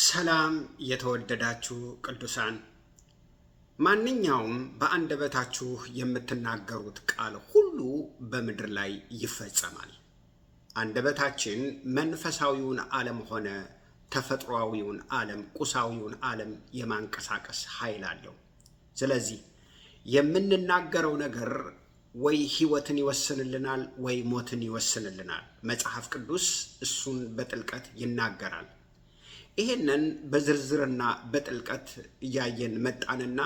ሰላም የተወደዳችሁ ቅዱሳን፣ ማንኛውም በአንደበታችሁ የምትናገሩት ቃል ሁሉ በምድር ላይ ይፈጸማል። አንደበታችን መንፈሳዊውን ዓለም ሆነ ተፈጥሯዊውን ዓለም፣ ቁሳዊውን ዓለም የማንቀሳቀስ ኃይል አለው። ስለዚህ የምንናገረው ነገር ወይ ሕይወትን ይወስንልናል ወይ ሞትን ይወስንልናል። መጽሐፍ ቅዱስ እሱን በጥልቀት ይናገራል። ይሄንን በዝርዝርና በጥልቀት እያየን መጣንና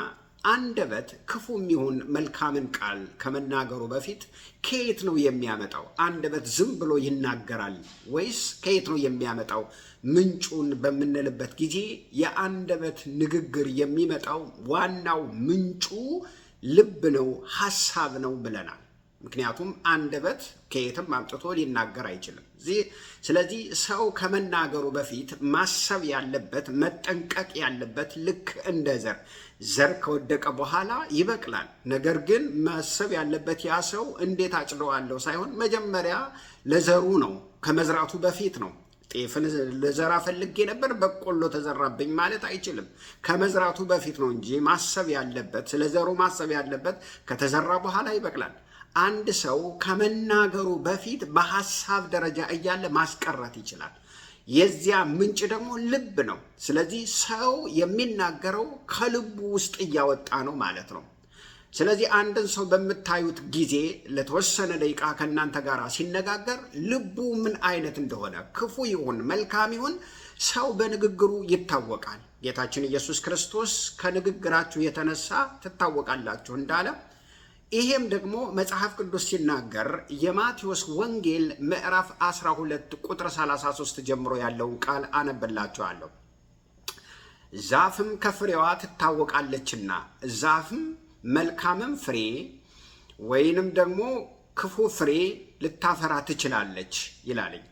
አንደበት ክፉም ይሁን መልካምን ቃል ከመናገሩ በፊት ከየት ነው የሚያመጣው? አንደበት ዝም ብሎ ይናገራል ወይስ ከየት ነው የሚያመጣው? ምንጩን በምንልበት ጊዜ የአንደበት ንግግር የሚመጣው ዋናው ምንጩ ልብ ነው፣ ሐሳብ ነው ብለናል። ምክንያቱም አንደበት ከየትም አምጥቶ ሊናገር አይችልም። ስለዚህ ሰው ከመናገሩ በፊት ማሰብ ያለበት፣ መጠንቀቅ ያለበት ልክ እንደ ዘር ከወደቀ በኋላ ይበቅላል። ነገር ግን ማሰብ ያለበት ያ ሰው እንዴት አጭደዋለሁ ሳይሆን መጀመሪያ ለዘሩ ነው፣ ከመዝራቱ በፊት ነው። ጤፍን ለዘራ ፈልጌ ነበር በቆሎ ተዘራብኝ ማለት አይችልም። ከመዝራቱ በፊት ነው እንጂ ማሰብ ያለበት፣ ስለ ዘሩ ማሰብ ያለበት ከተዘራ በኋላ ይበቅላል። አንድ ሰው ከመናገሩ በፊት በሐሳብ ደረጃ እያለ ማስቀረት ይችላል። የዚያ ምንጭ ደግሞ ልብ ነው። ስለዚህ ሰው የሚናገረው ከልቡ ውስጥ እያወጣ ነው ማለት ነው። ስለዚህ አንድን ሰው በምታዩት ጊዜ ለተወሰነ ደቂቃ ከእናንተ ጋር ሲነጋገር ልቡ ምን አይነት እንደሆነ፣ ክፉ ይሁን መልካም ይሁን፣ ሰው በንግግሩ ይታወቃል። ጌታችን ኢየሱስ ክርስቶስ ከንግግራችሁ የተነሳ ትታወቃላችሁ እንዳለ፣ ይሄም ደግሞ መጽሐፍ ቅዱስ ሲናገር የማቴዎስ ወንጌል ምዕራፍ 12 ቁጥር 33 ጀምሮ ያለውን ቃል አነብላችኋለሁ። ዛፍም ከፍሬዋ ትታወቃለችና ዛፍም መልካምም ፍሬ ወይንም ደግሞ ክፉ ፍሬ ልታፈራ ትችላለች ይላልኝ።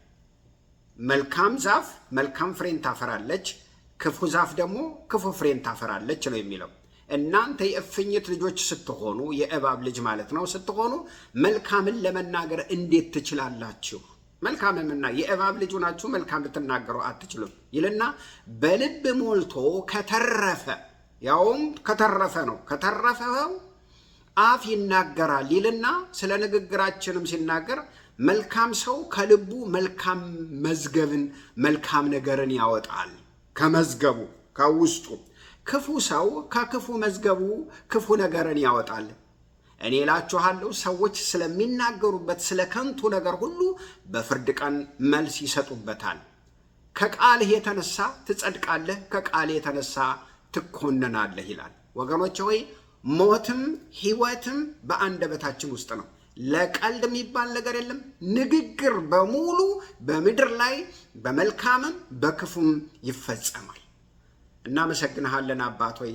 መልካም ዛፍ መልካም ፍሬን ታፈራለች፣ ክፉ ዛፍ ደግሞ ክፉ ፍሬን ታፈራለች ነው የሚለው። እናንተ የእፉኝት ልጆች ስትሆኑ፣ የእባብ ልጅ ማለት ነው ስትሆኑ፣ መልካምን ለመናገር እንዴት ትችላላችሁ? መልካምንና የእባብ ልጅ ሆናችሁ መልካም ልትናገሩ አትችሉም ይልና በልብ ሞልቶ ከተረፈ፣ ያውም ከተረፈ ነው፣ ከተረፈው አፍ ይናገራል ይልና ስለ ንግግራችንም ሲናገር መልካም ሰው ከልቡ መልካም መዝገብን፣ መልካም ነገርን ያወጣል ከመዝገቡ ከውስጡ። ክፉ ሰው ከክፉ መዝገቡ ክፉ ነገርን ያወጣል። እኔ እላችኋለሁ ሰዎች ስለሚናገሩበት ስለ ከንቱ ነገር ሁሉ በፍርድ ቀን መልስ ይሰጡበታል። ከቃልህ የተነሳ ትጸድቃለህ፣ ከቃልህ የተነሳ ትኮነናለህ ይላል። ወገኖች ሆይ ሞትም ሕይወትም በአንደበታችን ውስጥ ነው። ለቀልድ የሚባል ነገር የለም። ንግግር በሙሉ በምድር ላይ በመልካምም በክፉም ይፈጸማል። እናመሰግንሃለን አባት ሆይ፣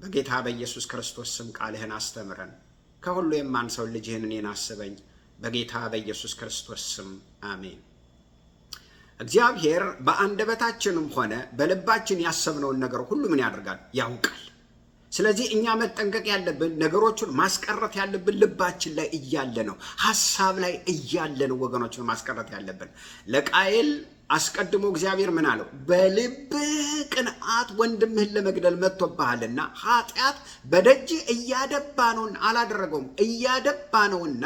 በጌታ በኢየሱስ ክርስቶስ ስም ቃልህን አስተምረን። ከሁሉ የማንሰው ልጅህን እኔን አስበኝ፣ በጌታ በኢየሱስ ክርስቶስ ስም አሜን። እግዚአብሔር በአንደበታችንም ሆነ በልባችን ያሰብነውን ነገር ሁሉ ምን ያደርጋል? ያውቃል። ስለዚህ እኛ መጠንቀቅ ያለብን፣ ነገሮቹን ማስቀረት ያለብን ልባችን ላይ እያለ ነው፣ ሐሳብ ላይ እያለ ነው ወገኖችን ማስቀረት ያለብን። ለቃየል አስቀድሞ እግዚአብሔር ምን አለው? በልብህ ቅንዓት ወንድምህን ለመግደል መጥቶብሃልና ኃጢአት በደጅ እያደባ ነውና፣ አላደረገውም፣ እያደባ ነውና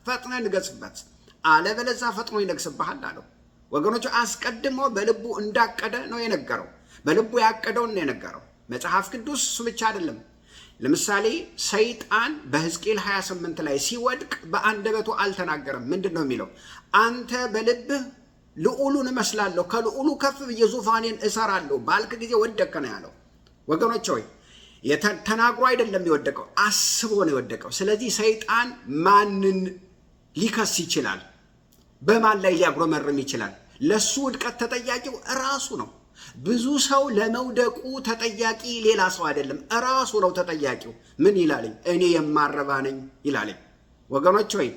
ፈጥነ ንገስበት፣ አለበለዚያ ፈጥኖ ይነግስብሃል አለው። ወገኖቹ አስቀድሞ በልቡ እንዳቀደ ነው የነገረው። በልቡ ያቀደውን ነው የነገረው። መጽሐፍ ቅዱስ እሱ ብቻ አይደለም። ለምሳሌ ሰይጣን በሕዝቅኤል 28 ላይ ሲወድቅ በአንደበቱ አልተናገረም። ምንድን ነው የሚለው? አንተ በልብህ ልዑሉን እመስላለሁ፣ ከልዑሉ ከፍ ብዬ ዙፋኔን እሰራለሁ ባልክ ጊዜ ወደቀ ነው ያለው። ወገኖች ሆይ ተናግሮ አይደለም የወደቀው፣ አስቦ ነው የወደቀው። ስለዚህ ሰይጣን ማንን ሊከስ ይችላል? በማን ላይ ሊያጉረመርም ይችላል? ለሱ ውድቀት ተጠያቂው ራሱ ነው። ብዙ ሰው ለመውደቁ ተጠያቂ ሌላ ሰው አይደለም፣ ራሱ ነው ተጠያቂው። ምን ይላልኝ? እኔ የማረባ ነኝ ይላልኝ። ወገኖች ሆይ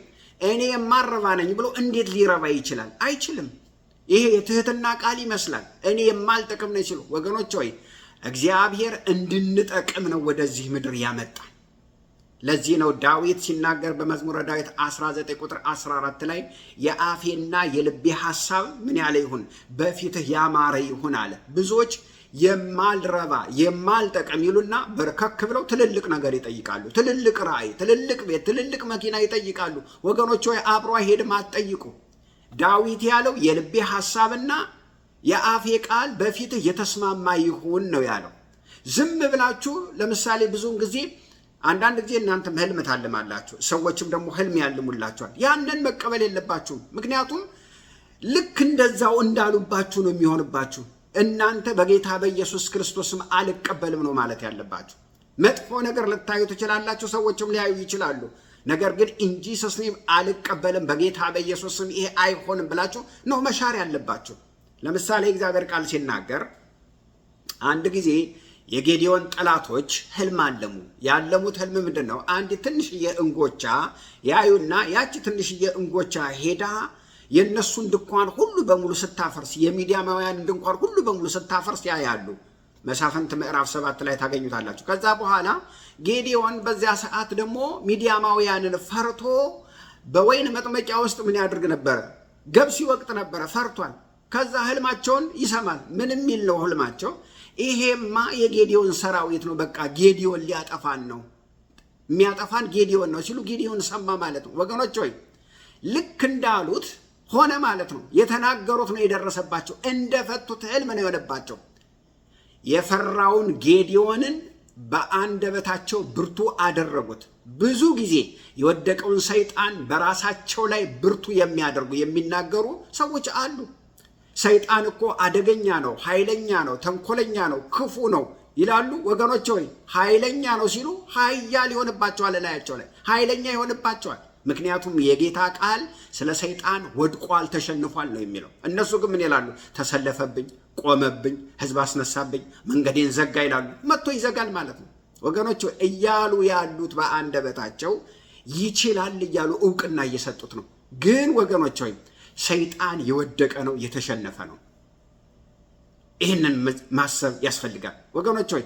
እኔ የማረባ ነኝ ብሎ እንዴት ሊረባ ይችላል? አይችልም። ይሄ የትህትና ቃል ይመስላል። እኔ የማልጠቅም ነው ሲሉ፣ ወገኖች ሆይ እግዚአብሔር እንድንጠቅም ነው ወደዚህ ምድር ያመጣል። ለዚህ ነው ዳዊት ሲናገር በመዝሙረ ዳዊት 19 ቁጥር 14 ላይ የአፌና የልቤ ሐሳብ ምን ያለ ይሁን በፊትህ ያማረ ይሁን አለ። ብዙዎች የማልረባ የማልጠቅም ይሉና በርከክ ብለው ትልልቅ ነገር ይጠይቃሉ። ትልልቅ ራእይ፣ ትልልቅ ቤት፣ ትልልቅ መኪና ይጠይቃሉ። ወገኖች ሆይ አብሮ አይሄድም፣ አትጠይቁ። ዳዊት ያለው የልቤ ሐሳብና የአፌ ቃል በፊትህ የተስማማ ይሁን ነው ያለው። ዝም ብላችሁ ለምሳሌ ብዙውን ጊዜ አንዳንድ ጊዜ እናንተም ህልም ታልማላችሁ፣ ሰዎችም ደግሞ ህልም ያልሙላችኋል። ያንን መቀበል የለባችሁም። ምክንያቱም ልክ እንደዛው እንዳሉባችሁ ነው የሚሆንባችሁ። እናንተ በጌታ በኢየሱስ ክርስቶስም አልቀበልም ነው ማለት ያለባችሁ። መጥፎ ነገር ልታዩ ትችላላችሁ፣ ሰዎችም ሊያዩ ይችላሉ። ነገር ግን እንጂ ሰስኔም አልቀበልም በጌታ በኢየሱስም ይሄ አይሆንም ብላችሁ ነው መሻር ያለባችሁ። ለምሳሌ እግዚአብሔር ቃል ሲናገር አንድ ጊዜ የጌዲዮን ጠላቶች ህልም አለሙ። ያለሙት ህልም ምንድን ነው? አንድ ትንሽዬ እንጎቻ ያዩና ያቺ ትንሽዬ እንጎቻ ሄዳ የነሱን ድንኳን ሁሉ በሙሉ ስታፈርስ፣ የሚዲያማውያን ድንኳን ሁሉ በሙሉ ስታፈርስ ያያሉ። መሳፍንት ምዕራፍ 7 ላይ ታገኙታላችሁ። ከዛ በኋላ ጌዲዮን በዚያ ሰዓት ደግሞ ሚዲያማውያንን ፈርቶ በወይን መጥመቂያ ውስጥ ምን ያድርግ ነበረ? ገብስ ይወቅጥ ነበረ፣ ፈርቷል። ከዛ ህልማቸውን ይሰማል። ምን የሚል ነው ህልማቸው? ይሄማ የጌዲዮን ሰራዊት ነው፣ በቃ ጌዲዮን ሊያጠፋን ነው፣ የሚያጠፋን ጌዲዮን ነው ሲሉ ጌዲዮን ሰማ ማለት ነው። ወገኖች ሆይ ልክ እንዳሉት ሆነ ማለት ነው። የተናገሩት ነው የደረሰባቸው። እንደፈቱት ህልም ነው የሆነባቸው። የፈራውን ጌዲዮንን በአንደበታቸው ብርቱ አደረጉት። ብዙ ጊዜ የወደቀውን ሰይጣን በራሳቸው ላይ ብርቱ የሚያደርጉ የሚናገሩ ሰዎች አሉ። ሰይጣን እኮ አደገኛ ነው፣ ኃይለኛ ነው፣ ተንኮለኛ ነው፣ ክፉ ነው ይላሉ። ወገኖች ሆይ ኃይለኛ ነው ሲሉ ኃያል ይሆንባቸዋል፣ ላያቸው ላይ ኃይለኛ ይሆንባቸዋል። ምክንያቱም የጌታ ቃል ስለ ሰይጣን ወድቋል፣ ተሸንፏል ነው የሚለው። እነሱ ግን ምን ይላሉ? ተሰለፈብኝ፣ ቆመብኝ፣ ህዝብ አስነሳብኝ፣ መንገዴን ዘጋ ይላሉ። መጥቶ ይዘጋል ማለት ነው። ወገኖች እያሉ ያሉት በአንደበታቸው ይችላል እያሉ እውቅና እየሰጡት ነው። ግን ወገኖች ሆይ ሰይጣን የወደቀ ነው፣ የተሸነፈ ነው። ይህንን ማሰብ ያስፈልጋል። ወገኖች ሆይ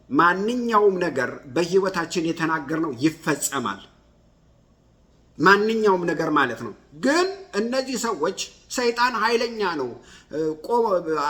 ማንኛውም ነገር በህይወታችን የተናገርነው ይፈጸማል። ማንኛውም ነገር ማለት ነው። ግን እነዚህ ሰዎች ሰይጣን ኃይለኛ ነው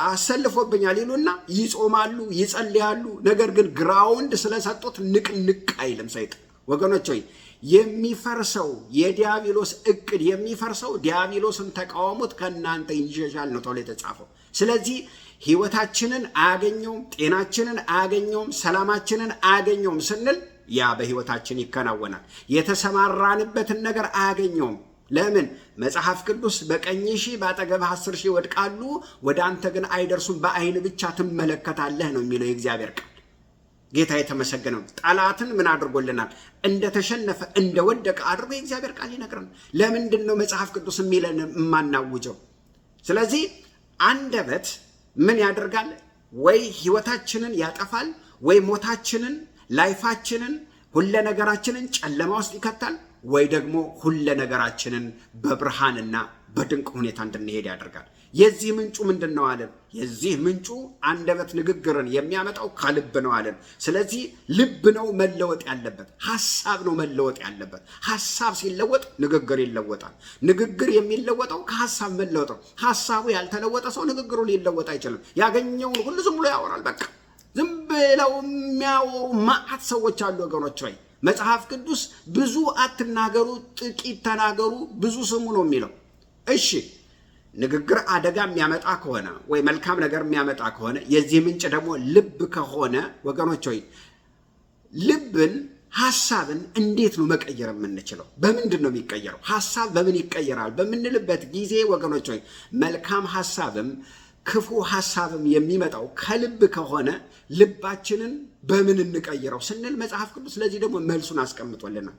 አሰልፎብኛል ይሉና ይጾማሉ፣ ይጸልያሉ። ነገር ግን ግራውንድ ስለሰጡት ንቅንቅ አይልም ሰይጣን። ወገኖች ሆይ የሚፈርሰው የዲያብሎስ እቅድ የሚፈርሰው ዲያብሎስን ተቃወሙት ከእናንተ ይሸሻል ነው ተብሎ የተጻፈው። ስለዚህ ህይወታችንን አያገኘውም፣ ጤናችንን አያገኘውም፣ ሰላማችንን አያገኘውም ስንል ያ በህይወታችን ይከናወናል። የተሰማራንበትን ነገር አያገኘውም። ለምን? መጽሐፍ ቅዱስ በቀኝ ሺህ በአጠገብህ 10 ሺህ ይወድቃሉ፣ ወደ አንተ ግን አይደርሱም፣ በአይን ብቻ ትመለከታለህ ነው የሚለው የእግዚአብሔር ቃል። ጌታ የተመሰገነው። ጠላትን ምን አድርጎልናል? እንደተሸነፈ እንደወደቀ አድርጎ የእግዚአብሔር ቃል ይነግረናል። ለምንድን ነው መጽሐፍ ቅዱስ የሚለን የማናውጀው? ስለዚህ አንደበት ምን ያደርጋል? ወይ ህይወታችንን ያጠፋል፣ ወይ ሞታችንን፣ ላይፋችንን፣ ሁለ ነገራችንን ጨለማ ውስጥ ይከታል፣ ወይ ደግሞ ሁለ ነገራችንን በብርሃንና በድንቅ ሁኔታ እንድንሄድ ያደርጋል። የዚህ ምንጩ ምንድን ነው አለን? የዚህ ምንጩ አንደበት ንግግርን የሚያመጣው ከልብ ነው አለን። ስለዚህ ልብ ነው መለወጥ ያለበት፣ ሐሳብ ነው መለወጥ ያለበት። ሐሳብ ሲለወጥ ንግግር ይለወጣል። ንግግር የሚለወጠው ከሐሳብ መለወጥ ነው። ሐሳቡ ያልተለወጠ ሰው ንግግሩ ሊለወጥ አይችልም። ያገኘውን ሁሉ ዝም ብሎ ያወራል። በቃ ዝም ብለው የሚያወሩ ማዕት ሰዎች አሉ። ወገኖች ሆይ መጽሐፍ ቅዱስ ብዙ አትናገሩ፣ ጥቂት ተናገሩ፣ ብዙ ስሙ ነው የሚለው። እሺ ንግግር አደጋ የሚያመጣ ከሆነ ወይ መልካም ነገር የሚያመጣ ከሆነ የዚህ ምንጭ ደግሞ ልብ ከሆነ ወገኖች ሆይ ልብን ሐሳብን እንዴት ነው መቀየር የምንችለው? በምንድን ነው የሚቀየረው? ሐሳብ በምን ይቀየራል በምንልበት ጊዜ ወገኖች ሆይ መልካም ሐሳብም ክፉ ሐሳብም የሚመጣው ከልብ ከሆነ ልባችንን በምን እንቀይረው ስንል መጽሐፍ ቅዱስ ስለዚህ ደግሞ መልሱን አስቀምጦልናል።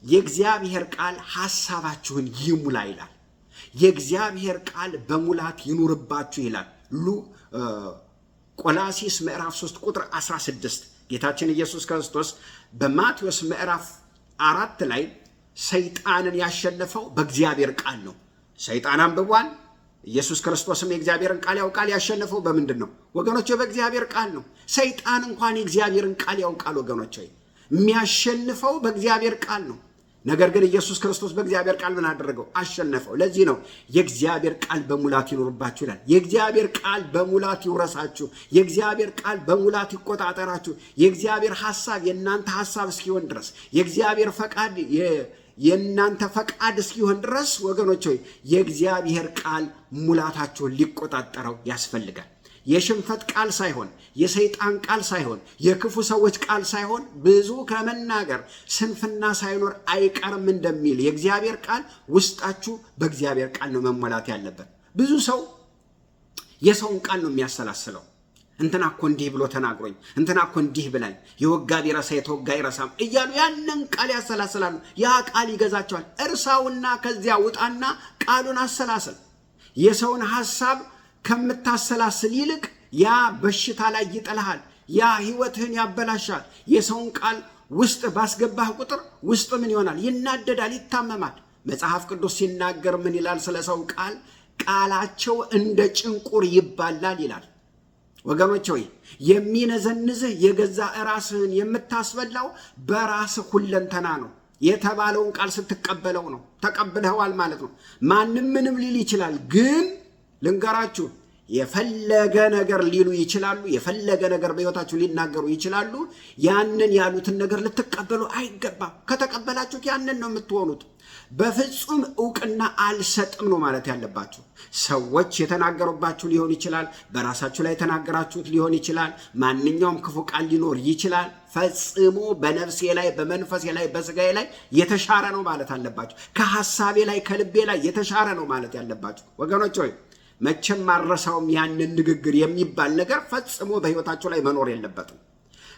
የእግዚአብሔር ቃል ሐሳባችሁን ይሙላ ይላል። የእግዚአብሔር ቃል በሙላት ይኑርባችሁ ይላል። ቆላሲስ ምዕራፍ 3 ቁጥር 16 ጌታችን ኢየሱስ ክርስቶስ በማቴዎስ ምዕራፍ 4 ላይ ሰይጣንን ያሸነፈው በእግዚአብሔር ቃል ነው። ሰይጣን አንብቧል። ኢየሱስ ክርስቶስም የእግዚአብሔርን ቃል ያውቃል። ያሸነፈው በምንድን ነው ወገኖች? በእግዚአብሔር ቃል ነው። ሰይጣን እንኳን የእግዚአብሔርን ቃል ያውቃል ወገኖች። የሚያሸንፈው በእግዚአብሔር ቃል ነው። ነገር ግን ኢየሱስ ክርስቶስ በእግዚአብሔር ቃል ምን አደረገው? አሸነፈው። ለዚህ ነው የእግዚአብሔር ቃል በሙላት ይኖርባችሁ ይላል። የእግዚአብሔር ቃል በሙላት ይውረሳችሁ። የእግዚአብሔር ቃል በሙላት ይቆጣጠራችሁ። የእግዚአብሔር ሐሳብ የእናንተ ሐሳብ እስኪሆን ድረስ፣ የእግዚአብሔር ፈቃድ የእናንተ ፈቃድ እስኪሆን ድረስ ወገኖች ሆይ የእግዚአብሔር ቃል ሙላታችሁን ሊቆጣጠረው ያስፈልጋል። የሽንፈት ቃል ሳይሆን፣ የሰይጣን ቃል ሳይሆን፣ የክፉ ሰዎች ቃል ሳይሆን፣ ብዙ ከመናገር ስንፍና ሳይኖር አይቀርም እንደሚል የእግዚአብሔር ቃል ውስጣችሁ በእግዚአብሔር ቃል ነው መሞላት ያለበት። ብዙ ሰው የሰውን ቃል ነው የሚያሰላስለው። እንትና እኮ እንዲህ ብሎ ተናግሮኝ፣ እንትና እኮ እንዲህ ብላኝ፣ የወጋ ቢረሳ የተወጋ ይረሳም እያሉ ያንን ቃል ያሰላስላሉ። ያ ቃል ይገዛቸዋል። እርሳውና ከዚያ ውጣና ቃሉን አሰላስል። የሰውን ሐሳብ ከምታሰላስል ይልቅ ያ በሽታ ላይ ይጥልሃል። ያ ህይወትህን ያበላሻል። የሰውን ቃል ውስጥ ባስገባህ ቁጥር ውስጥ ምን ይሆናል? ይናደዳል፣ ይታመማል። መጽሐፍ ቅዱስ ሲናገር ምን ይላል? ስለ ሰው ቃል ቃላቸው እንደ ጭንቁር ይባላል ይላል። ወገኖች ሆይ የሚነዘንዝህ የገዛ ራስህን የምታስበላው በራስህ ሁለንተና ነው። የተባለውን ቃል ስትቀበለው ነው። ተቀብለኸዋል ማለት ነው። ማንም ምንም ሊል ይችላል። ግን ልንገራችሁ፣ የፈለገ ነገር ሊሉ ይችላሉ። የፈለገ ነገር በሕይወታችሁ ሊናገሩ ይችላሉ። ያንን ያሉትን ነገር ልትቀበሉ አይገባም። ከተቀበላችሁት ያንን ነው የምትሆኑት። በፍጹም ዕውቅና አልሰጥም ነው ማለት ያለባችሁ። ሰዎች የተናገሩባችሁ ሊሆን ይችላል። በራሳችሁ ላይ የተናገራችሁት ሊሆን ይችላል። ማንኛውም ክፉ ቃል ሊኖር ይችላል። ፈጽሞ በነፍሴ ላይ፣ በመንፈሴ ላይ፣ በስጋዬ ላይ የተሻረ ነው ማለት አለባችሁ። ከሐሳቤ ላይ፣ ከልቤ ላይ የተሻረ ነው ማለት ያለባችሁ። ወገኖች ሆይ መቼም አልረሳውም ያንን ንግግር የሚባል ነገር ፈጽሞ በሕይወታችሁ ላይ መኖር የለበትም።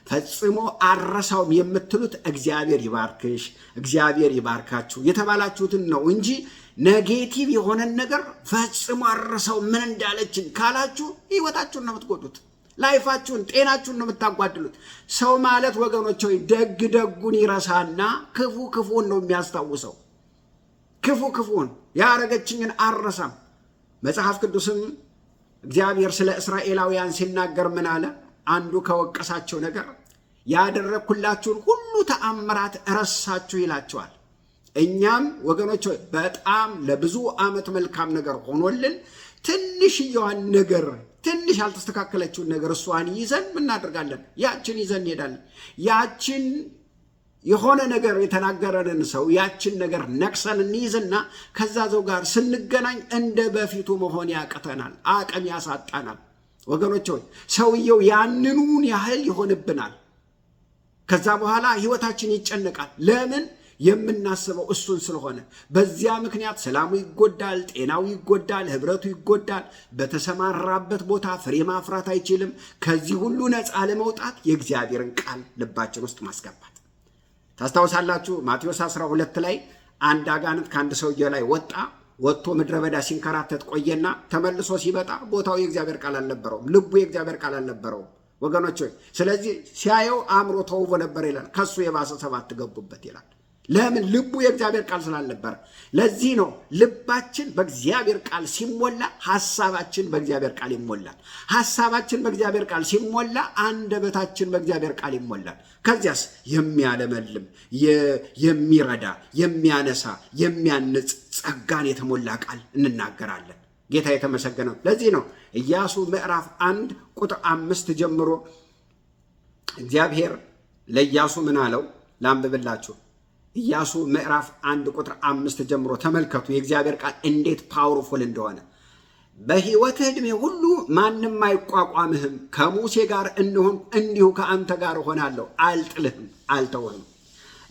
ፈጽሞ አልረሳውም የምትሉት እግዚአብሔር ይባርክሽ፣ እግዚአብሔር ይባርካችሁ የተባላችሁትን ነው እንጂ ኔጌቲቭ የሆነን ነገር ፈጽሞ አልረሳውም ምን እንዳለችን ካላችሁ ሕይወታችሁን ነው የምትጎዱት። ላይፋችሁን፣ ጤናችሁን ነው የምታጓድሉት። ሰው ማለት ወገኖች ሆይ ደግ ደጉን ይረሳና ክፉ ክፉን ነው የሚያስታውሰው። ክፉ ክፉን ያረገችኝን አልረሳም። መጽሐፍ ቅዱስም እግዚአብሔር ስለ እስራኤላውያን ሲናገር ምን አለ? አንዱ ከወቀሳቸው ነገር ያደረግኩላችሁን ሁሉ ተአምራት ረሳችሁ ይላቸዋል። እኛም ወገኖች በጣም ለብዙ ዓመት መልካም ነገር ሆኖልን ትንሽየዋን ነገር፣ ትንሽ ያልተስተካከለችውን ነገር እሷን ይዘን ምናደርጋለን? ያችን ይዘን እንሄዳለን። ያችን የሆነ ነገር የተናገረንን ሰው ያችን ነገር ነቅሰን እንይዝና ከዛ ሰው ጋር ስንገናኝ እንደ በፊቱ መሆን ያቅተናል፣ አቅም ያሳጣናል። ወገኖች ሆይ ሰውየው ያንኑን ያህል ይሆንብናል። ከዛ በኋላ ህይወታችን ይጨነቃል። ለምን? የምናስበው እሱን ስለሆነ። በዚያ ምክንያት ሰላሙ ይጎዳል፣ ጤናው ይጎዳል፣ ህብረቱ ይጎዳል። በተሰማራበት ቦታ ፍሬ ማፍራት አይችልም። ከዚህ ሁሉ ነፃ ለመውጣት የእግዚአብሔርን ቃል ልባችን ውስጥ ማስገባት። ታስታውሳላችሁ ማቴዎስ 12 ላይ አንድ አጋንንት ከአንድ ሰውዬ ላይ ወጥቶ ምድረ በዳ ሲንከራተት ቆየና ተመልሶ ሲመጣ ቦታው የእግዚአብሔር ቃል አልነበረውም። ልቡ የእግዚአብሔር ቃል አልነበረውም ወገኖች። ስለዚህ ሲያየው አእምሮ ተውቦ ነበር ይላል። ከሱ የባሰ 7 ገቡበት ይላል። ለምን? ልቡ የእግዚአብሔር ቃል ስላልነበረ። ለዚህ ነው ልባችን በእግዚአብሔር ቃል ሲሞላ ሐሳባችን በእግዚአብሔር ቃል ይሞላል። ሐሳባችን በእግዚአብሔር ቃል ሲሞላ አንደበታችን በእግዚአብሔር ቃል ይሞላል። ከዚያስ የሚያለመልም፣ የሚረዳ፣ የሚያነሳ፣ የሚያንጽ ጸጋን የተሞላ ቃል እንናገራለን። ጌታ የተመሰገነው። ለዚህ ነው ኢያሱ ምዕራፍ 1 ቁጥር 5 ጀምሮ እግዚአብሔር ለኢያሱ ምን አለው? ላንብብላችሁ። ኢያሱ ምዕራፍ 1 ቁጥር 5 ጀምሮ ተመልከቱ የእግዚአብሔር ቃል እንዴት ፓወርፉል እንደሆነ። በሕይወትህ ዕድሜ ሁሉ ማንም አይቋቋምህም። ከሙሴ ጋር እንዲሁ ከአንተ ጋር እሆናለሁ፣ አልጥልህም፣ አልተውህም።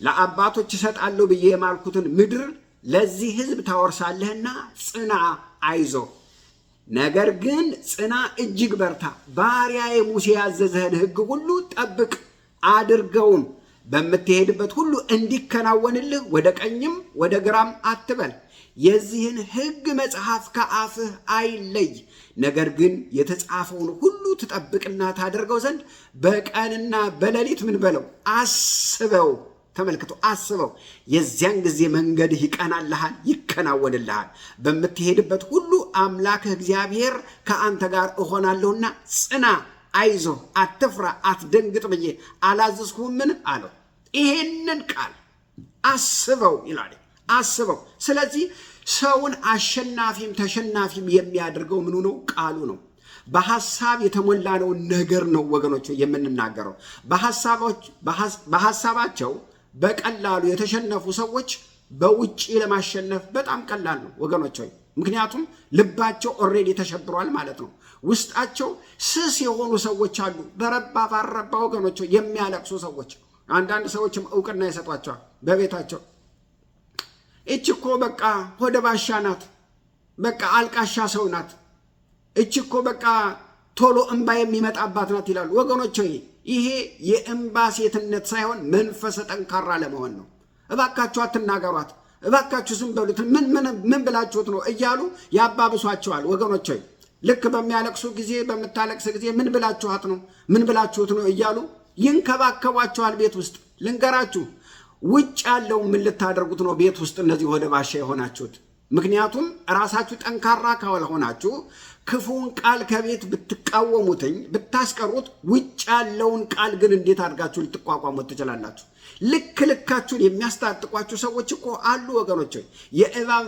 ለአባቶች እሰጣለሁ ብዬ የማልኩትን ምድር ለዚህ ሕዝብ ታወርሳለህና ጽና፣ አይዞህ። ነገር ግን ጽና፣ እጅግ በርታ። ባሪያዬ ሙሴ ያዘዘህን ሕግ ሁሉ ጠብቅ፣ አድርገውም። በምትሄድበት ሁሉ እንዲከናወንልህ ወደ ቀኝም ወደ ግራም አትበል። የዚህን ሕግ መጽሐፍ ከአፍህ አይለይ። ነገር ግን የተጻፈውን ሁሉ ትጠብቅና ታደርገው ዘንድ በቀንና በሌሊት ምን በለው? አስበው። ተመልክቶ አስበው። የዚያን ጊዜ መንገድህ ይቀናልሃል፣ ይከናወንልሃል። በምትሄድበት ሁሉ አምላክህ እግዚአብሔር ከአንተ ጋር እሆናለሁና ጽና፣ አይዞህ፣ አትፍራ፣ አትደንግጥ ብዬ አላዘዝኩህምን? አለው። ይሄንን ቃል አስበው ይላል። አስበው። ስለዚህ ሰውን አሸናፊም ተሸናፊም የሚያደርገው ምኑ ነው? ቃሉ ነው። በሐሳብ የተሞላ ነው ነገር ነው ወገኖች የምንናገረው። በሐሳባቸው በቀላሉ የተሸነፉ ሰዎች በውጪ ለማሸነፍ በጣም ቀላል ነው ወገኖች። ምክንያቱም ልባቸው ኦልሬዲ ተሸብሯል ማለት ነው። ውስጣቸው ስስ የሆኑ ሰዎች አሉ። በረባ ባረባ ወገኖች የሚያለቅሱ ሰዎች። አንዳንድ ሰዎችም እውቅና ይሰጧቸዋል በቤታቸው። እቺ እኮ በቃ ሆደ ባሻ ናት፣ በቃ አልቃሻ ሰው ናት፣ እቺ እኮ በቃ ቶሎ እንባ የሚመጣባት ናት ይላሉ ወገኖች። ይሄ የእንባ ሴትነት ሳይሆን መንፈሰ ጠንካራ ለመሆን ነው። እባካችሁ አትናገሯት፣ እባካችሁ ዝም በሉት፣ ምን ብላችሁት ነው እያሉ ያባብሷቸዋል ወገኖች። ልክ በሚያለቅሱ ጊዜ በምታለቅስ ጊዜ ምን ብላችኋት ነው ምን ብላችሁት ነው እያሉ ይንከባከቧቸዋል ቤት ውስጥ። ልንገራችሁ፣ ውጭ ያለው ምን ልታደርጉት ነው ቤት ውስጥ እነዚህ ሆደ ባሻ የሆናችሁት? ምክንያቱም ራሳችሁ ጠንካራ ካልሆናችሁ ክፉን ቃል ከቤት ብትቃወሙትኝ ብታስቀሩት፣ ውጭ ያለውን ቃል ግን እንዴት አድርጋችሁ ልትቋቋሙት ትችላላችሁ? ልካችሁን የሚያስታጥቋችሁ ሰዎች እኮ አሉ ወገኖች። የእባብ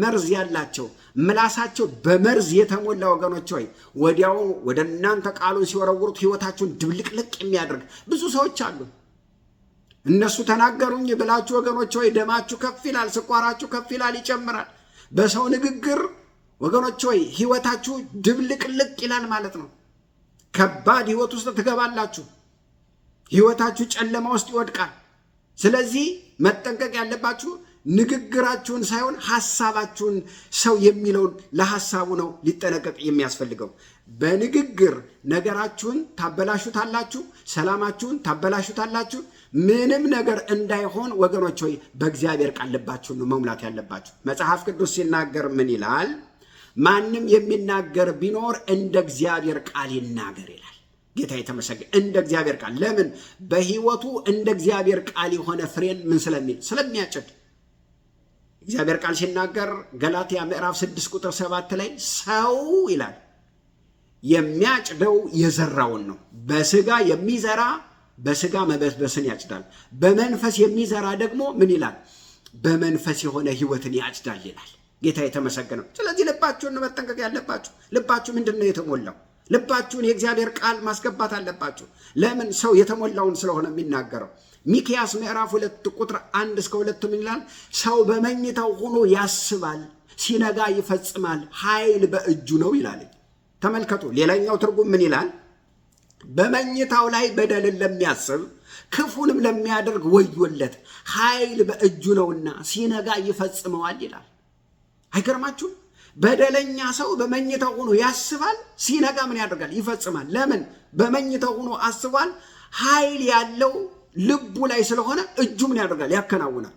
መርዝ ያላቸው ምላሳቸው በመርዝ የተሞላ ወገኖች ሆይ ወዲያው ወደ እናንተ ቃሉን ሲወረውሩት ህይወታችሁን ድብልቅልቅ የሚያደርግ ብዙ ሰዎች አሉ። እነሱ ተናገሩኝ ብላችሁ ወገኖች ሆይ ደማችሁ ከፍ ይላል፣ ስኳራችሁ ከፍ ይላል፣ ይጨምራል። በሰው ንግግር ወገኖች ሆይ ህይወታችሁ ድብልቅልቅ ይላል ማለት ነው። ከባድ ህይወት ውስጥ ትገባላችሁ። ህይወታችሁ ጨለማ ውስጥ ይወድቃል። ስለዚህ መጠንቀቅ ያለባችሁ ንግግራችሁን ሳይሆን ሐሳባችሁን። ሰው የሚለውን ለሐሳቡ ነው ሊጠነቀቅ የሚያስፈልገው። በንግግር ነገራችሁን ታበላሹታላችሁ፣ ሰላማችሁን ታበላሹታላችሁ። ምንም ነገር እንዳይሆን ወገኖች ሆይ በእግዚአብሔር ቃል ልባችሁን ነው መሙላት ያለባችሁ። መጽሐፍ ቅዱስ ሲናገር ምን ይላል? ማንም የሚናገር ቢኖር እንደ እግዚአብሔር ቃል ይናገር ይላል። ጌታ የተመሰገነ። እንደ እግዚአብሔር ቃል። ለምን? በህይወቱ እንደ እግዚአብሔር ቃል የሆነ ፍሬን ምን ስለሚል ስለሚያጭድ። እግዚአብሔር ቃል ሲናገር ገላትያ ምዕራፍ 6 ቁጥር 7 ላይ ሰው ይላል የሚያጭደው የዘራውን ነው። በስጋ የሚዘራ በስጋ መበስበስን ያጭዳል፣ በመንፈስ የሚዘራ ደግሞ ምን ይላል? በመንፈስ የሆነ ህይወትን ያጭዳል ይላል። ጌታ የተመሰገነው። ስለዚህ ልባችሁን መጠንቀቅ ያለባችሁ። ልባችሁ ምንድን ነው የተሞላው? ልባችሁን የእግዚአብሔር ቃል ማስገባት አለባችሁ። ለምን? ሰው የተሞላውን ስለሆነ የሚናገረው። ሚክያስ ምዕራፍ 2 ቁጥር 1 እስከ 2 ምን ይላል? ሰው በመኝታው ሆኖ ያስባል፣ ሲነጋ ይፈጽማል፣ ኃይል በእጁ ነው ይላል። ተመልከቱ። ሌላኛው ትርጉም ምን ይላል? በመኝታው ላይ በደልን ለሚያስብ ክፉንም ለሚያደርግ ወዮለት፣ ኃይል በእጁ ነውና ሲነጋ ይፈጽመዋል ይላል። አይገርማችሁም? በደለኛ ሰው በመኝታው ሆኖ ያስባል፣ ሲነጋ ምን ያደርጋል? ይፈጽማል። ለምን? በመኝታው ሆኖ አስቧል። ኃይል ያለው ልቡ ላይ ስለሆነ እጁ ምን ያደርጋል? ያከናውናል።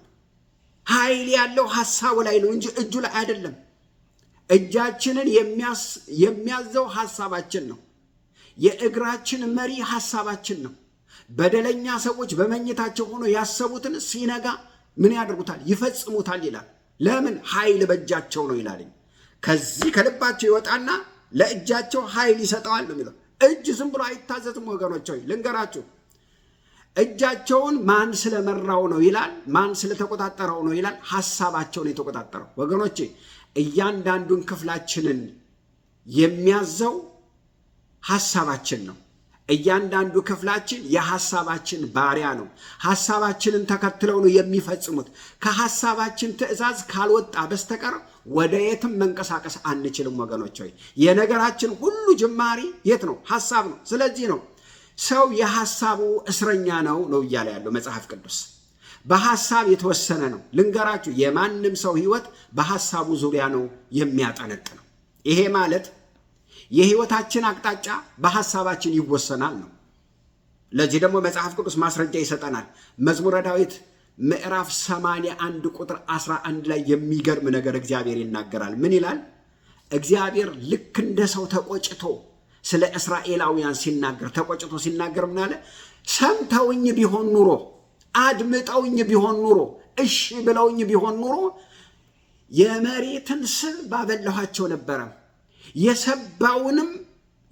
ኃይል ያለው ሐሳቡ ላይ ነው እንጂ እጁ ላይ አይደለም። እጃችንን የሚያዘው ሐሳባችን ነው። የእግራችን መሪ ሐሳባችን ነው። በደለኛ ሰዎች በመኝታቸው ሆኖ ያሰቡትን ሲነጋ ምን ያደርጉታል? ይፈጽሙታል ይላል። ለምን? ኃይል በእጃቸው ነው ይላል። ከዚህ ከልባቸው ይወጣና ለእጃቸው ኃይል ይሰጠዋል ነው የሚለው። እጅ ዝም ብሎ አይታዘዝም ወገኖች ሆይ ልንገራችሁ። እጃቸውን ማን ስለመራው ነው ይላል? ማን ስለተቆጣጠረው ነው ይላል? ሐሳባቸውን የተቆጣጠረው። ወገኖቼ እያንዳንዱን ክፍላችንን የሚያዘው ሐሳባችን ነው። እያንዳንዱ ክፍላችን የሐሳባችን ባሪያ ነው። ሐሳባችንን ተከትለው ነው የሚፈጽሙት። ከሐሳባችን ትእዛዝ ካልወጣ በስተቀር ወደ የትም መንቀሳቀስ አንችልም ወገኖች ሆይ። የነገራችን ሁሉ ጅማሬ የት ነው? ሐሳብ ነው። ስለዚህ ነው ሰው የሐሳቡ እስረኛ ነው እያለ ያለው መጽሐፍ ቅዱስ። በሐሳብ የተወሰነ ነው። ልንገራችሁ፣ የማንም ሰው ህይወት በሐሳቡ ዙሪያ ነው የሚያጠነጥነው። ይሄ ማለት የህይወታችን አቅጣጫ በሐሳባችን ይወሰናል ነው። ለዚህ ደግሞ መጽሐፍ ቅዱስ ማስረጃ ይሰጠናል። መዝሙረ ዳዊት ምዕራፍ 81 ቁጥር 11 ላይ የሚገርም ነገር እግዚአብሔር ይናገራል። ምን ይላል? እግዚአብሔር ልክ እንደ ሰው ተቆጭቶ ስለ እስራኤላውያን ሲናገር ተቆጭቶ ሲናገር ምን አለ? ሰምተውኝ ቢሆን ኑሮ፣ አድምጠውኝ ቢሆን ኑሮ፣ እሺ ብለውኝ ቢሆን ኑሮ የመሬትን ስብ ባበላኋቸው ነበረ፣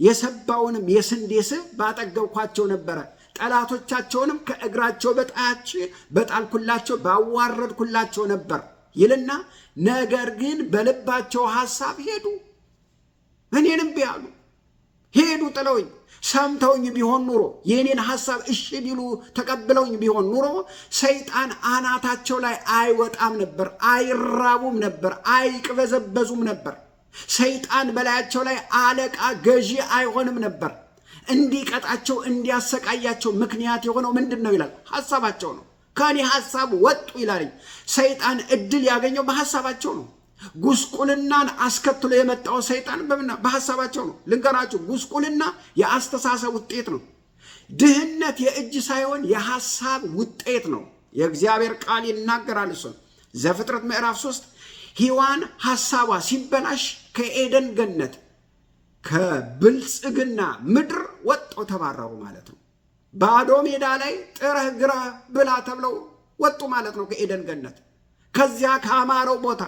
የሰባውንም የስንዴ ስብ ባጠገብኳቸው ነበረ። ጠላቶቻቸውንም ከእግራቸው በታች በጣልኩላቸው ባዋረድኩላቸው ነበር ይልና ነገር ግን በልባቸው ሐሳብ ሄዱ፣ እኔንም ቢያሉ ሄዱ ጥለውኝ። ሰምተውኝ ቢሆን ኑሮ የኔን ሐሳብ እሺ ቢሉ ተቀብለውኝ ቢሆን ኑሮ ሰይጣን አናታቸው ላይ አይወጣም ነበር፣ አይራቡም ነበር፣ አይቅበዘበዙም ነበር። ሰይጣን በላያቸው ላይ አለቃ ገዢ አይሆንም ነበር። እንዲቀጣቸው እንዲያሰቃያቸው ምክንያት የሆነው ምንድን ነው ይላል? ሐሳባቸው ነው። ከኔ ሐሳብ ወጡ ይላል። ሰይጣን እድል ያገኘው በሐሳባቸው ነው። ጉስቁልናን አስከትሎ የመጣው ሰይጣን በሐሳባቸው ነው። ልንገራችሁ፣ ጉስቁልና የአስተሳሰብ ውጤት ነው። ድህነት የእጅ ሳይሆን የሐሳብ ውጤት ነው። የእግዚአብሔር ቃል ይናገራል። እሱን ዘፍጥረት ምዕራፍ 3 ሔዋን ሐሳቧ ሲበላሽ ከኤደን ገነት ከብልጽግና ምድር ወጥተው ተባረሩ ማለት ነው። ባዶ ሜዳ ላይ ጥረህ ግረህ ብላ ተብለው ወጡ ማለት ነው ከኤደን ገነት። ከዚያ ካማረው ቦታ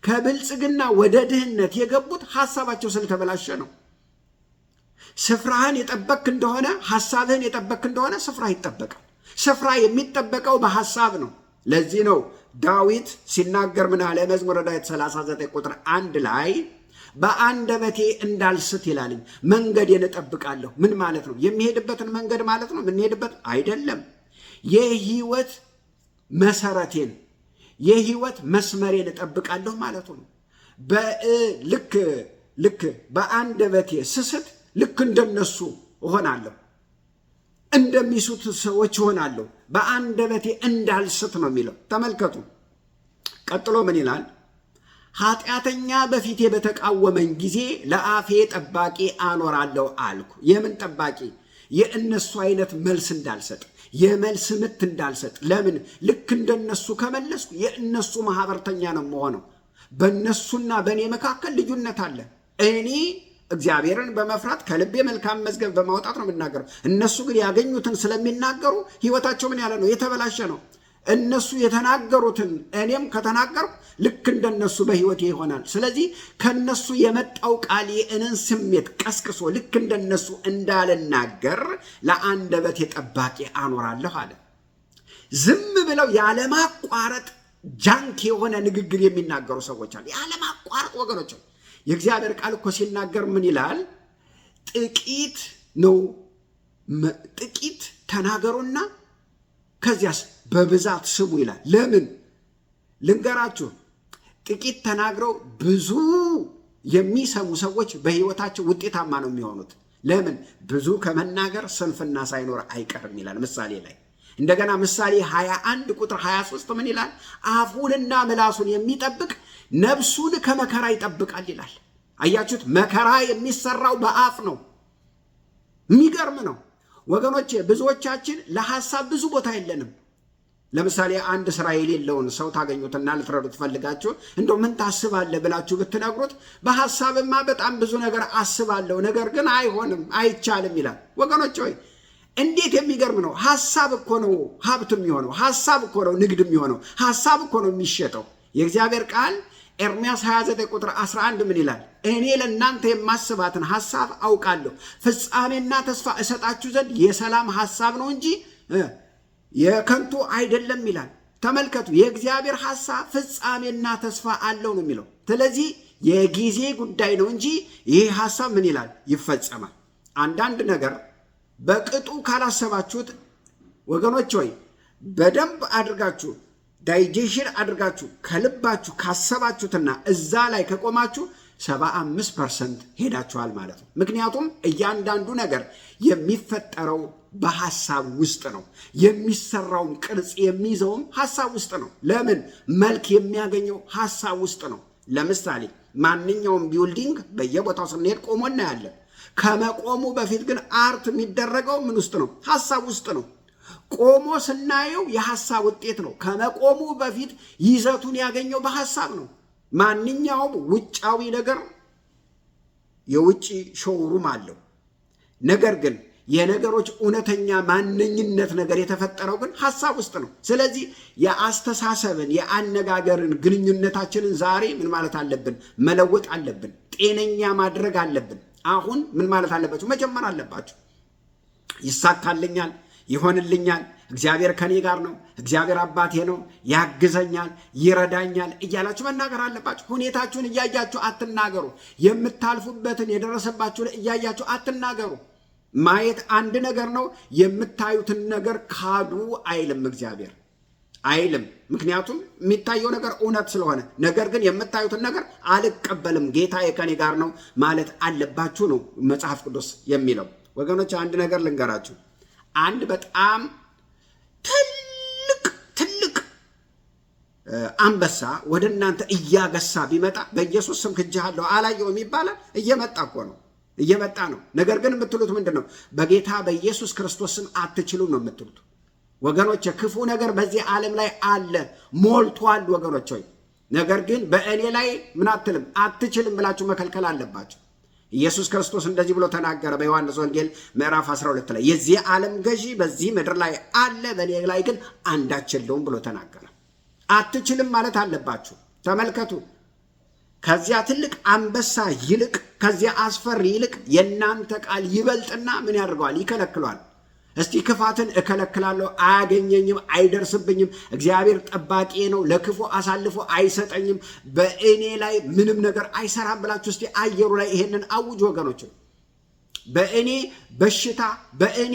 ከብልጽግና ወደ ድህነት የገቡት ሐሳባቸው ስለተበላሸ ነው። ስፍራህን የጠበክ እንደሆነ ሐሳብህን የጠበክ እንደሆነ ስፍራ ይጠበቃል። ስፍራ የሚጠበቀው በሐሳብ ነው። ለዚህ ነው ዳዊት ሲናገር ምን አለ? መዝሙረ ዳዊት 39 ቁጥር 1 ላይ በአንደበቴ እንዳልስት ይላልኝ መንገዴን እጠብቃለሁ። ምን ማለት ነው? የሚሄድበትን መንገድ ማለት ነው። የምንሄድበት አይደለም። የህይወት መሰረቴን የህይወት መስመሬን እጠብቃለሁ ማለቱ ነው። ልክ በአንደበቴ ስስት ልክ እንደነሱ እሆናለሁ፣ እንደሚሱት ሰዎች እሆናለሁ። በአንደበቴ እንዳልስት ነው የሚለው። ተመልከቱ። ቀጥሎ ምን ይላል? ኃጢአተኛ በፊቴ በተቃወመኝ ጊዜ ለአፌ ጠባቂ አኖራለሁ አልኩ። የምን ጠባቂ? የእነሱ አይነት መልስ እንዳልሰጥ፣ የመልስ ምት እንዳልሰጥ። ለምን? ልክ እንደነሱ ከመለስኩ የእነሱ ማህበርተኛ ነው የምሆነው። በእነሱና በእኔ መካከል ልዩነት አለ። እኔ እግዚአብሔርን በመፍራት ከልቤ መልካም መዝገብ በማውጣት ነው የምናገረው። እነሱ ግን ያገኙትን ስለሚናገሩ ህይወታቸው ምን ያለ ነው? የተበላሸ ነው። እነሱ የተናገሩትን እኔም ከተናገርኩ ልክ እንደነሱ በህይወቴ ይሆናል። ስለዚህ ከነሱ የመጣው ቃል የእኔን ስሜት ቀስቅሶ ልክ እንደነሱ እንዳልናገር ለአንደበቴ ጠባቂ አኖራለሁ አለ። ዝም ብለው ያለማቋረጥ ጃንክ የሆነ ንግግር የሚናገሩ ሰዎች አሉ። ያለማቋረጥ ወገኖች፣ የእግዚአብሔር ቃል እኮ ሲናገር ምን ይላል? ጥቂት ተናገሩና ከዚያስ በብዛት ስሙ ይላል። ለምን? ልንገራችሁ፣ ጥቂት ተናግረው ብዙ የሚሰሙ ሰዎች በህይወታቸው ውጤታማ ነው የሚሆኑት። ለምን? ብዙ ከመናገር ስንፍና ሳይኖር አይቀርም ይላል ምሳሌ ላይ። እንደገና ምሳሌ 21 ቁጥር 23 ምን ይላል? አፉንና ምላሱን የሚጠብቅ ነፍሱን ከመከራ ይጠብቃል ይላል። አያችሁት? መከራ የሚሰራው በአፍ ነው። የሚገርም ነው ወገኖቼ። ብዙዎቻችን ለሐሳብ ብዙ ቦታ የለንም። ለምሳሌ አንድ ስራ የሌለውን ሰው ታገኙትና ልትረዱት ፈልጋችሁ እንደው ምን ታስባለህ ብላችሁ ብትነግሩት በሐሳብማ በጣም ብዙ ነገር አስባለሁ፣ ነገር ግን አይሆንም፣ አይቻልም ይላል። ወገኖቼ ሆይ እንዴት የሚገርም ነው! ሐሳብ እኮ ነው ሀብት የሚሆነው። ሐሳብ እኮ ነው ንግድ የሚሆነው። ሐሳብ እኮ ነው የሚሸጠው። የእግዚአብሔር ቃል ኤርምያስ 29 ቁጥር 11 ምን ይላል? እኔ ለእናንተ የማስባትን ሐሳብ አውቃለሁ፣ ፍጻሜና ተስፋ እሰጣችሁ ዘንድ የሰላም ሐሳብ ነው እንጂ የከንቱ አይደለም ይላል። ተመልከቱ፣ የእግዚአብሔር ሐሳብ ፍጻሜና ተስፋ አለው ነው የሚለው። ስለዚህ የጊዜ ጉዳይ ነው እንጂ ይህ ሐሳብ ምን ይላል? ይፈጸማል። አንዳንድ ነገር በቅጡ ካላሰባችሁት ወገኖች ሆይ በደንብ አድርጋችሁ ዳይጀሽን አድርጋችሁ ከልባችሁ ካሰባችሁትና እዛ ላይ ከቆማችሁ 75% ሄዳችኋል ማለት ነው። ምክንያቱም እያንዳንዱ ነገር የሚፈጠረው በሐሳብ ውስጥ ነው። የሚሰራውን ቅርጽ የሚይዘውም ሐሳብ ውስጥ ነው። ለምን? መልክ የሚያገኘው ሐሳብ ውስጥ ነው። ለምሳሌ ማንኛውም ቢልዲንግ በየቦታው ስንሄድ ቆሞ እናያለን። ከመቆሙ በፊት ግን አርት የሚደረገው ምን ውስጥ ነው? ሐሳብ ውስጥ ነው። ቆሞ ስናየው የሐሳብ ውጤት ነው። ከመቆሙ በፊት ይዘቱን ያገኘው በሐሳብ ነው። ማንኛውም ውጫዊ ነገር የውጭ ሾውሩም አለው። ነገር ግን የነገሮች እውነተኛ ማንኝነት ነገር የተፈጠረው ግን ሐሳብ ውስጥ ነው። ስለዚህ የአስተሳሰብን የአነጋገርን ግንኙነታችንን ዛሬ ምን ማለት አለብን? መለወጥ አለብን። ጤነኛ ማድረግ አለብን። አሁን ምን ማለት አለባችሁ? መጀመር አለባችሁ። ይሳካልኛል፣ ይሆንልኛል፣ እግዚአብሔር ከኔ ጋር ነው፣ እግዚአብሔር አባቴ ነው፣ ያግዘኛል፣ ይረዳኛል እያላችሁ መናገር አለባችሁ። ሁኔታችሁን እያያችሁ አትናገሩ። የምታልፉበትን የደረሰባችሁን እያያችሁ አትናገሩ። ማየት አንድ ነገር ነው። የምታዩትን ነገር ካዱ አይልም እግዚአብሔር አይልም። ምክንያቱም የሚታየው ነገር እውነት ስለሆነ፣ ነገር ግን የምታዩትን ነገር አልቀበልም፣ ጌታዬ ከኔ ጋር ነው ማለት አለባችሁ ነው መጽሐፍ ቅዱስ የሚለው። ወገኖች አንድ ነገር ልንገራችሁ። አንድ በጣም ትልቅ አንበሳ ወደ እናንተ እያገሳ ቢመጣ በኢየሱስ ስም ክጄሃለሁ አላየውም ይባላል። እየመጣ ነው። ነገር ግን የምትሉት ምንድን ነው? በጌታ በኢየሱስ ክርስቶስ ስም አትችሉም ነው የምትሉት። ወገኖች ክፉ ነገር በዚህ ዓለም ላይ አለ፣ ሞልቷል ወገኖች ሆይ። ነገር ግን በእኔ ላይ ምን አትልም አትችልም ብላችሁ መከልከል አለባችሁ። ኢየሱስ ክርስቶስ እንደዚህ ብሎ ተናገረ በዮሐንስ ወንጌል ምዕራፍ 12 ላይ የዚህ ዓለም ገዢ በዚህ ምድር ላይ አለ፣ በእኔ ላይ ግን አንዳች የለውም ብሎ ተናገረ። አትችልም ማለት አለባችሁ። ተመልከቱ፣ ከዚያ ትልቅ አንበሳ ይልቅ፣ ከዚያ አስፈሪ ይልቅ የእናንተ ቃል ይበልጥና ምን ያደርገዋል? ይከለክሏል። እስቲ ክፋትን እከለክላለሁ፣ አያገኘኝም፣ አይደርስብኝም፣ እግዚአብሔር ጠባቂ ነው፣ ለክፉ አሳልፎ አይሰጠኝም፣ በእኔ ላይ ምንም ነገር አይሰራም ብላችሁ እስቲ አየሩ ላይ ይሄንን አውጅ ወገኖች። በእኔ በሽታ በእኔ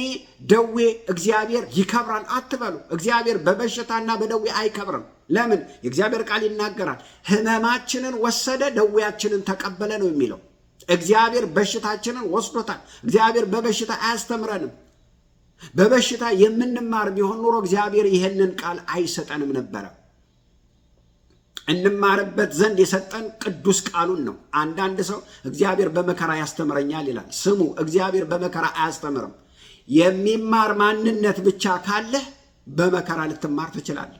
ደዌ እግዚአብሔር ይከብራል አትበሉ። እግዚአብሔር በበሽታና በደዌ አይከብርም። ለምን? የእግዚአብሔር ቃል ይናገራል። ሕመማችንን ወሰደ ደዌያችንን ተቀበለ ነው የሚለው። እግዚአብሔር በሽታችንን ወስዶታል። እግዚአብሔር በበሽታ አያስተምረንም። በበሽታ የምንማር ቢሆን ኖሮ እግዚአብሔር ይሄንን ቃል አይሰጠንም ነበረ። እንማርበት ዘንድ የሰጠን ቅዱስ ቃሉን ነው። አንዳንድ ሰው እግዚአብሔር በመከራ ያስተምረኛል ይላል። ስሙ፣ እግዚአብሔር በመከራ አያስተምርም። የሚማር ማንነት ብቻ ካለህ በመከራ ልትማር ትችላለህ።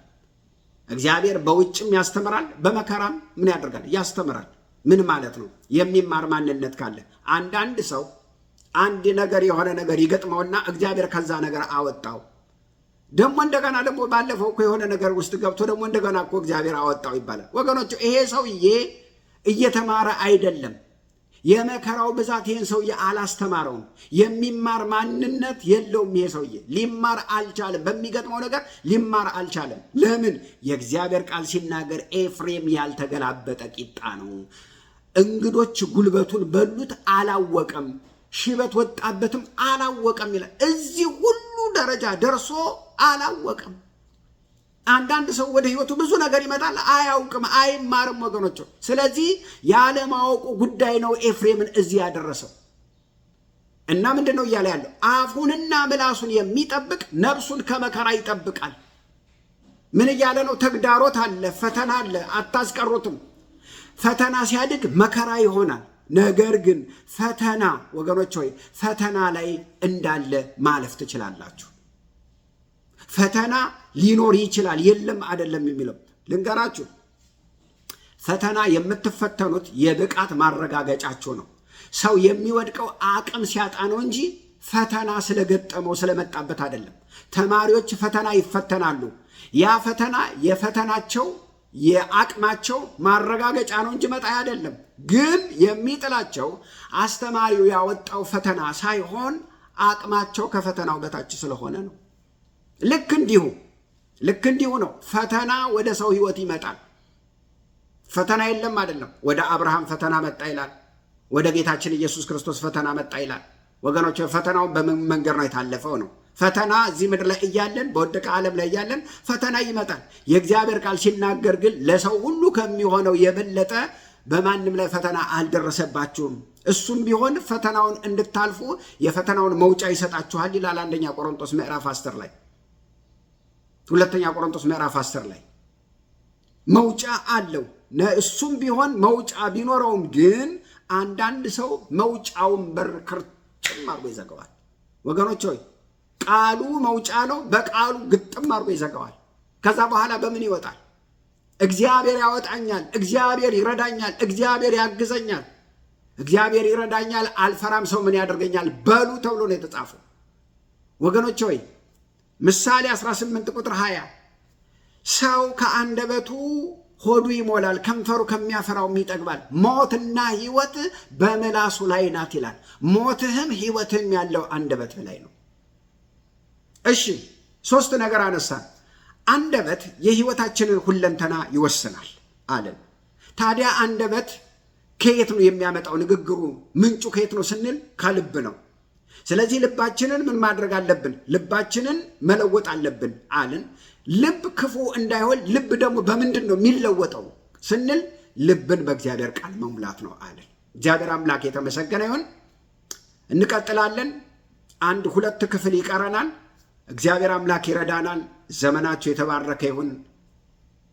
እግዚአብሔር በውጭም ያስተምራል፣ በመከራም ምን ያደርጋል? ያስተምራል። ምን ማለት ነው? የሚማር ማንነት ካለ። አንዳንድ ሰው አንድ ነገር የሆነ ነገር ይገጥመውና እግዚአብሔር ከዛ ነገር አወጣው። ደግሞ እንደገና ደግሞ ባለፈው እኮ የሆነ ነገር ውስጥ ገብቶ ደግሞ እንደገና እኮ እግዚአብሔር አወጣው ይባላል። ወገኖች ይሄ ሰውዬ እየተማረ አይደለም። የመከራው ብዛት ይሄን ሰውዬ አላስተማረውም። የሚማር ማንነት የለውም። ይሄ ሰውዬ ሊማር አልቻለም። በሚገጥመው ነገር ሊማር አልቻለም። ለምን? የእግዚአብሔር ቃል ሲናገር ኤፍሬም ያልተገላበጠ ቂጣ ነው፣ እንግዶች ጉልበቱን በሉት አላወቀም፣ ሽበት ወጣበትም አላወቀም ይላል። እዚህ ሁሉ ደረጃ ደርሶ አላወቀም። አንዳንድ ሰው ወደ ህይወቱ ብዙ ነገር ይመጣል፣ አያውቅም፣ አይማርም ወገኖች። ስለዚህ ያለማወቁ ጉዳይ ነው ኤፍሬምን እዚህ ያደረሰው። እና ምንድን ነው እያለ ያለው? አፉንና ምላሱን የሚጠብቅ ነፍሱን ከመከራ ይጠብቃል። ምን እያለ ነው? ተግዳሮት አለ፣ ፈተና አለ፣ አታስቀሩትም። ፈተና ሲያድግ መከራ ይሆናል። ነገር ግን ፈተና ወገኖች ሆይ ፈተና ላይ እንዳለ ማለፍ ትችላላችሁ። ፈተና ሊኖር ይችላል፣ የለም አይደለም የሚለው ልንገራችሁ። ፈተና የምትፈተኑት የብቃት ማረጋገጫችሁ ነው። ሰው የሚወድቀው አቅም ሲያጣ ነው እንጂ ፈተና ስለገጠመው ስለመጣበት አይደለም። ተማሪዎች ፈተና ይፈተናሉ። ያ ፈተና የፈተናቸው የአቅማቸው ማረጋገጫ ነው እንጂ መጣያ አይደለም። ግን የሚጥላቸው አስተማሪው ያወጣው ፈተና ሳይሆን አቅማቸው ከፈተናው በታች ስለሆነ ነው። ልክ እንዲሁ ነው። ፈተና ወደ ሰው ህይወት ይመጣል። ፈተና የለም አይደለም። ወደ አብርሃም ፈተና መጣ ይላል። ወደ ጌታችን ኢየሱስ ክርስቶስ ፈተና መጣ ይላል። ወገኖች ፈተናው በምን መንገድ ነው የታለፈው ነው። ፈተና እዚህ ምድር ላይ እያለን በወደቀ ዓለም ላይ እያለን ፈተና ይመጣል። የእግዚአብሔር ቃል ሲናገር ግን ለሰው ሁሉ ከሚሆነው የበለጠ በማንም ላይ ፈተና አልደረሰባችሁም፣ እሱም ቢሆን ፈተናውን እንድታልፉ የፈተናውን መውጫ ይሰጣችኋል ይላል አንደኛ ቆሮንቶስ ምዕራፍ 10 ላይ። ሁለተኛ ቆሮንቶስ ምዕራፍ 10 ላይ መውጫ አለው። እሱም ቢሆን መውጫ ቢኖረውም ግን አንዳንድ ሰው መውጫውን በር ክርጭም አድርጎ ይዘጋዋል። ወገኖች ሆይ ቃሉ መውጫ ነው፣ በቃሉ ግጥም አድርጎ ይዘጋዋል። ከዛ በኋላ በምን ይወጣል? እግዚአብሔር ያወጣኛል፣ እግዚአብሔር ይረዳኛል፣ እግዚአብሔር ያግዘኛል፣ እግዚአብሔር ይረዳኛል፣ አልፈራም፣ ሰው ምን ያደርገኛል በሉ ተብሎ ነው የተጻፈው። ወገኖች ሆይ ምሳሌ 18 ቁጥር 20 ሰው ከአንደበቱ ሆዱ ይሞላል፣ ከንፈሩ ከሚያፈራውም ይጠግባል። ሞትና ሕይወት በምላሱ ላይ ናት ይላል። ሞትህም ሕይወትህም ያለው አንደበት ላይ ነው። እሺ 3 ነገር አነሳን። አንደበት የህይወታችንን ሁለንተና ይወስናል አለን። ታዲያ አንደበት ከየት ነው የሚያመጣው? ንግግሩ ምንጩ ከየት ነው ስንል ከልብ ነው። ስለዚህ ልባችንን ምን ማድረግ አለብን? ልባችንን መለወጥ አለብን አልን። ልብ ክፉ እንዳይሆን ልብ ደግሞ በምንድን ነው የሚለወጠው ስንል ልብን በእግዚአብሔር ቃል መሙላት ነው አለን። እግዚአብሔር አምላክ የተመሰገነ ይሁን። እንቀጥላለን። 1-2 ክፍል ይቀረናል። እግዚአብሔር አምላክ ይረዳናል። ዘመናችሁ የተባረከ ይሁን።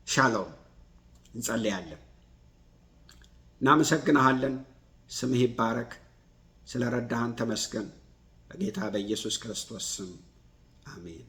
ሻሎም። እንጸልያለን። እናመሰግንሃለን። ስምህ ይባረክ። ስለ ረዳሃን ተመስገን። በጌታ በኢየሱስ ክርስቶስ ስም አሜን።